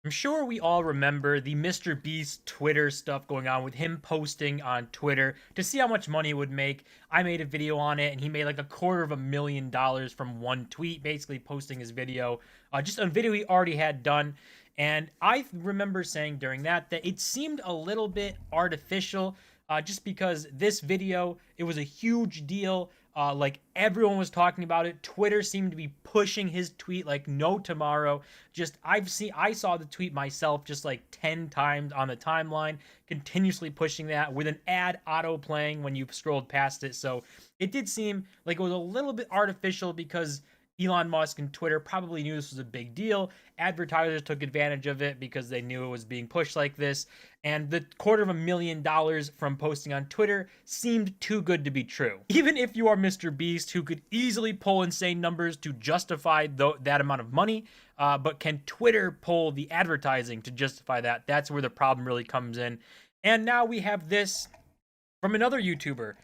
I'm sure we all remember the Mr. Beast Twitter stuff going on with him posting on Twitter to see how much money it would make. I made a video on it, and he made like $250,000 from one tweet, basically posting his video, just a video he already had done. And I remember saying during that it seemed a little bit artificial, just because this video, it was a huge deal. Like everyone was talking about it. Twitter seemed to be pushing his tweet like no tomorrow. Just I saw the tweet myself just like 10 times on the timeline, continuously pushing that with an ad auto playing when you scrolled past it. So it did seem like it was a little bit artificial because Elon Musk and Twitter probably knew this was a big deal. Advertisers took advantage of it because they knew it was being pushed like this. And the $250,000 from posting on Twitter seemed too good to be true. Even if you are Mr. Beast, who could easily pull insane numbers to justify that amount of money, but can Twitter pull the advertising to justify that? That's where the problem really comes in. And now we have this from another YouTuber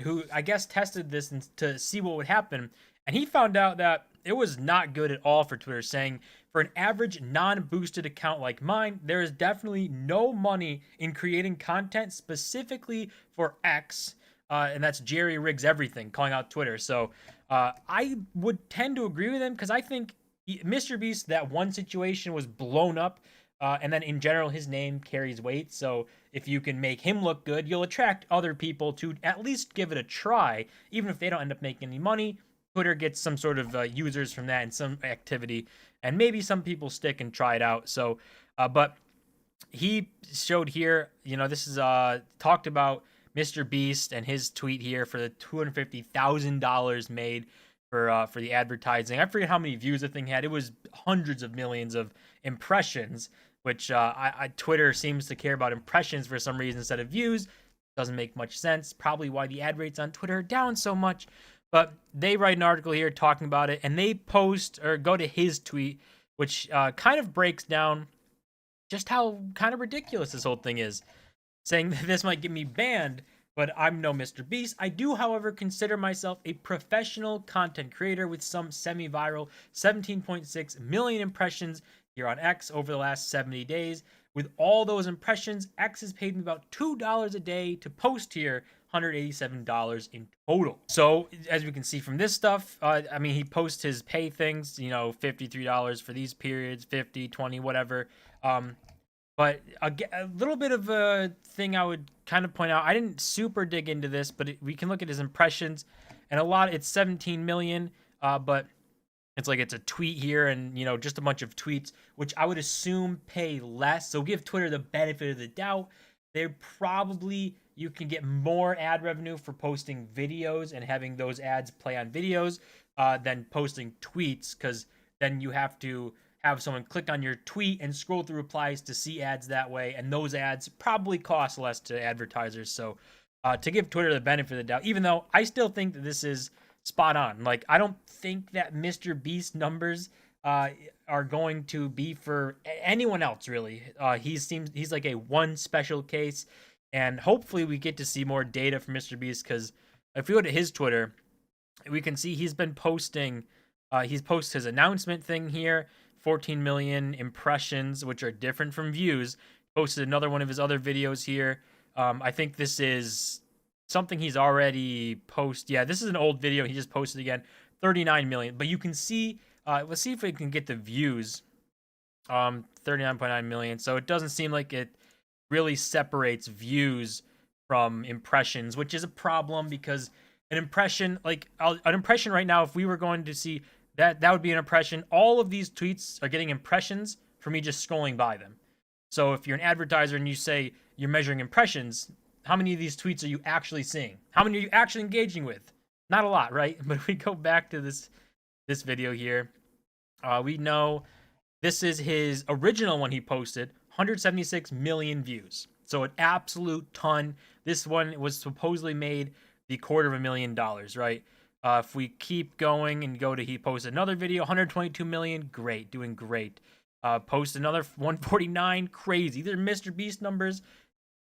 who I guess tested this to see what would happen. And he found out that it was not good at all for Twitter, saying, for an average non-boosted account like mine, there is definitely no money in creating content specifically for X. And that's Jerry Rigs Everything, calling out Twitter. So I would tend to agree with him because I think Mr. Beast, that one situation was blown up. And then in general, his name carries weight. So if you can make him look good, you'll attract other people to at least give it a try, even if they don't end up making any money. Twitter gets some sort of users from that and some activity, and maybe some people stick and try it out. So, but he showed here, this is talked about Mr. Beast and his tweet here for the $250,000 made for the advertising. I forget how many views the thing had. It was hundreds of millions of impressions, which Twitter seems to care about impressions for some reason instead of views. Doesn't make much sense. Probably why the ad rates on Twitter are down so much. But they write an article here talking about it, and they post or go to his tweet, which kind of breaks down just how kind of ridiculous this whole thing is, saying that this might get me banned, but I'm no Mr. Beast. I do, however, consider myself a professional content creator with some semi-viral 17.6 million impressions here on X over the last 70 days. With all those impressions, X has paid me about $2 a day to post here, $187 in total. So as we can see from this stuff, I mean, he posts his pay things, $53 for these periods, 50, 20, whatever. But a little bit of a thing I would kind of point out, I didn't super dig into this, but we can look at his impressions, and it's 17 million, but it's a tweet here and, just a bunch of tweets, which I would assume pay less. So give Twitter the benefit of the doubt. You can get more ad revenue for posting videos and having those ads play on videos than posting tweets, because then you have to have someone click on your tweet and scroll through replies to see ads that way, and those ads probably cost less to advertisers. So to give Twitter the benefit of the doubt, even though I still think that this is spot on. Like, I don't think that Mr. Beast numbers are going to be for anyone else, really. He's like a one special case. And hopefully we get to see more data from Mr. Beast, because if we go to his Twitter, we can see he's been posting, he's posted his announcement thing here, 14 million impressions, which are different from views. Posted another one of his other videos here. I think this is something he's already posted. Yeah, this is an old video he just posted again, 39 million. But you can see, let's see if we can get the views, 39.9 million. So it doesn't seem like it really separates views from impressions, which is a problem, because an impression right now, if we were going to see that would be an impression. All of these tweets are getting impressions for me just scrolling by them. So if you're an advertiser and you say you're measuring impressions, how many of these tweets are you actually seeing? How many are you actually engaging with? Not a lot, right? But if we go back to this video here, we know this is his original one he posted, 176 million views. So an absolute ton. This one was supposedly made the $250,000, right? If we keep going and go to, he posted another video, 122 million, great, doing great. Post another 149, crazy. These are Mr. Beast numbers,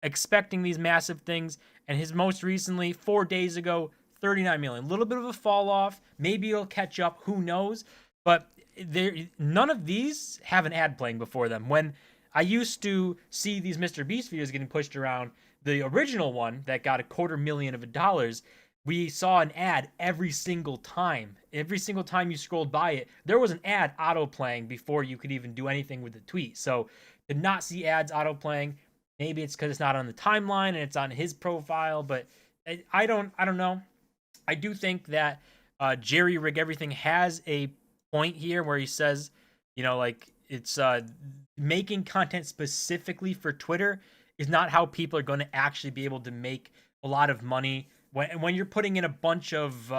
expecting these massive things. And his most recently, 4 days ago, 39 million. A little bit of a fall off. Maybe it'll catch up, who knows? But there, none of these have an ad playing before them. When I used to see these Mr. Beast videos getting pushed around, the original one that got $250,000, we saw an ad every single time. Every single time you scrolled by it, there was an ad auto playing before you could even do anything with the tweet. So to not see ads auto playing, maybe it's because it's not on the timeline and it's on his profile, but I don't know. I do think that Jerry Rig Everything has a point here where he says, like it's making content specifically for Twitter is not how people are going to actually be able to make a lot of money when you're putting in a bunch of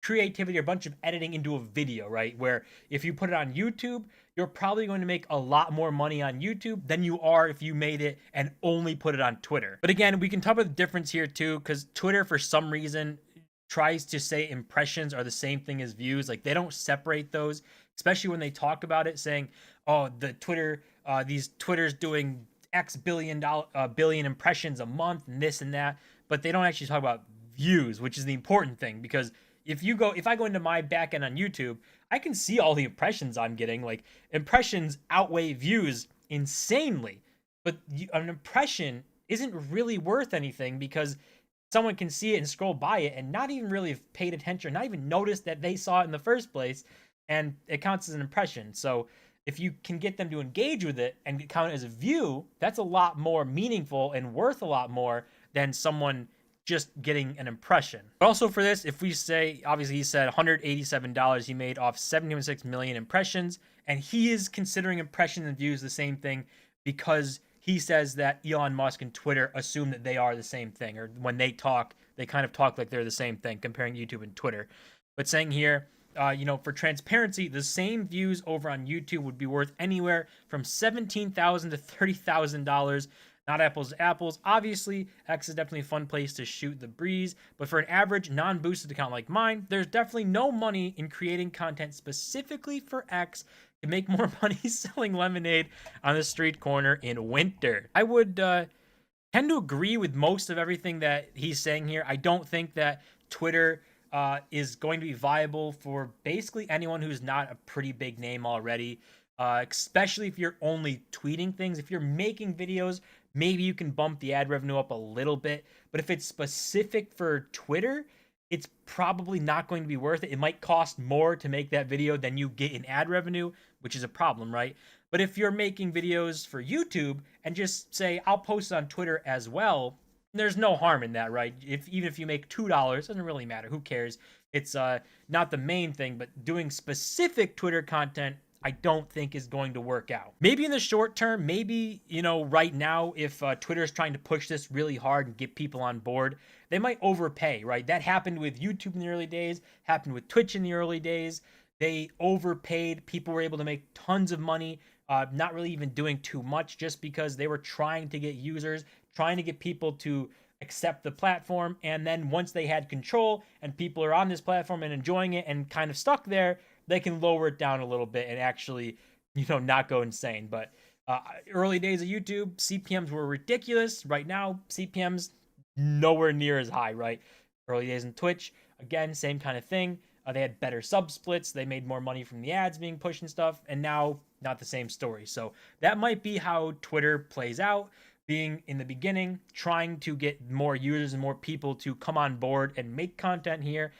creativity or a bunch of editing into a video, right? Where if you put it on YouTube, you're probably going to make a lot more money on YouTube than you are if you made it and only put it on Twitter. But again, we can talk about the difference here too, because Twitter, for some reason, tries to say impressions are the same thing as views. Like they don't separate those, especially when they talk about it, saying, "Oh, the Twitter, these Twitter's doing X billion impressions a month and this and that," but they don't actually talk about views, which is the important thing. Because if I go into my backend on YouTube, I can see all the impressions I'm getting. Like impressions outweigh views insanely, but an impression isn't really worth anything because someone can see it and scroll by it and not even really have paid attention, not even notice that they saw it in the first place, and it counts as an impression. So if you can get them to engage with it and count it as a view, that's a lot more meaningful and worth a lot more than someone just getting an impression. But also for this, if we say, obviously he said $187 he made off 7.6 million impressions, and he is considering impressions and views the same thing because he says that Elon Musk and Twitter assume that they are the same thing, or when they talk, they kind of talk like they're the same thing, comparing YouTube and Twitter. But saying here, for transparency, the same views over on YouTube would be worth anywhere from $17,000 to $30,000. Not apples to apples. Obviously, X is definitely a fun place to shoot the breeze, but for an average non-boosted account like mine, there's definitely no money in creating content specifically for X to make more money selling lemonade on the street corner in winter. I would tend to agree with most of everything that he's saying here. I don't think that Twitter is going to be viable for basically anyone who's not a pretty big name already, especially if you're only tweeting things. If you're making videos, maybe you can bump the ad revenue up a little bit, but if it's specific for Twitter, it's probably not going to be worth it. It might cost more to make that video than you get in ad revenue, which is a problem, right? But if you're making videos for YouTube and just say, I'll post it on Twitter as well, there's no harm in that, right? Even if you make $2, it doesn't really matter. Who cares? It's not the main thing, but doing specific Twitter content, I don't think is going to work out. Maybe in the short term, maybe, right now, if Twitter is trying to push this really hard and get people on board, they might overpay, right? That happened with YouTube in the early days, happened with Twitch in the early days. They overpaid. People were able to make tons of money, not really even doing too much, just because they were trying to get users, trying to get people to accept the platform. And then once they had control and people are on this platform and enjoying it and kind of stuck there, they can lower it down a little bit and actually, not go insane. But early days of YouTube, CPMs were ridiculous. Right now, CPMs nowhere near as high, right? Early days in Twitch, again, same kind of thing. They had better sub splits. They made more money from the ads being pushed and stuff. And now, not the same story. So that might be how Twitter plays out. Being in the beginning, trying to get more users and more people to come on board and make content here.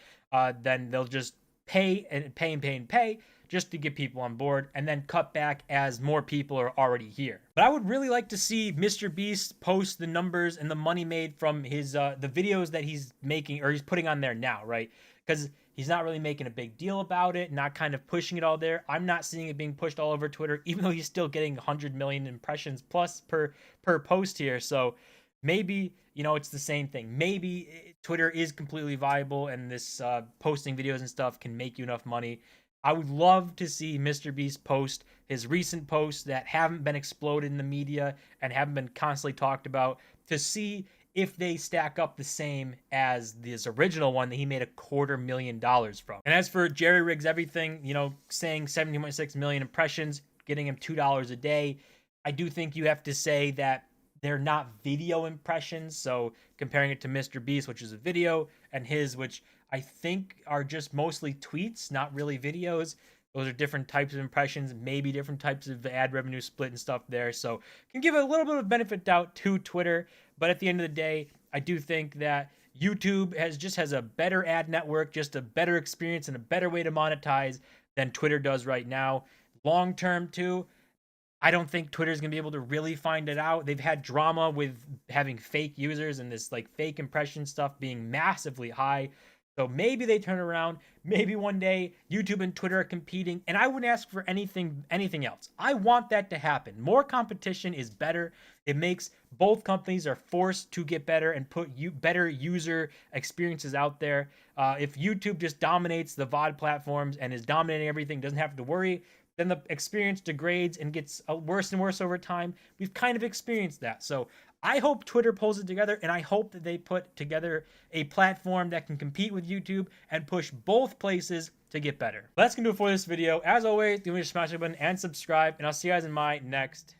Then they'll just pay and pay and pay and pay just to get people on board, and then cut back as more people are already here. But I would really like to see Mr. Beast post the numbers and the money made from his the videos that he's making or he's putting on there now, right? Because he's not really making a big deal about it, not kind of pushing it all there. I'm not seeing it being pushed all over Twitter, even though he's still getting 100 million impressions plus per post here. So maybe, it's the same thing. Maybe Twitter is completely viable and this posting videos and stuff can make you enough money. I would love to see Mr. Beast post his recent posts that haven't been exploded in the media and haven't been constantly talked about, to see if they stack up the same as this original one that he made $250,000 from. And as for Jerry Rigs Everything, saying 17.6 million impressions, getting him $2 a day, I do think you have to say that they're not video impressions. So comparing it to Mr. Beast, which is a video, and his, which I think are just mostly tweets, not really videos, Those are different types of impressions, maybe different types of ad revenue split and stuff there. So can give a little bit of benefit doubt to Twitter, but at the end of the day, I do think that YouTube has a better ad network, just a better experience and a better way to monetize than Twitter does right now. Long term too, I don't think Twitter's gonna be able to really find it out. They've had drama with having fake users and this like fake impression stuff being massively high. So maybe they turn around. Maybe one day YouTube and Twitter are competing, and I wouldn't ask for anything else. I want that to happen. More competition is better. It makes both companies are forced to get better and put better user experiences out there. If YouTube just dominates the VOD platforms and is dominating everything, doesn't have to worry, then the experience degrades and gets worse and worse over time. We've kind of experienced that. So I hope Twitter pulls it together, and I hope that they put together a platform that can compete with YouTube and push both places to get better. That's going to do it for this video. As always, do me to smash the button and subscribe, and I'll see you guys in my next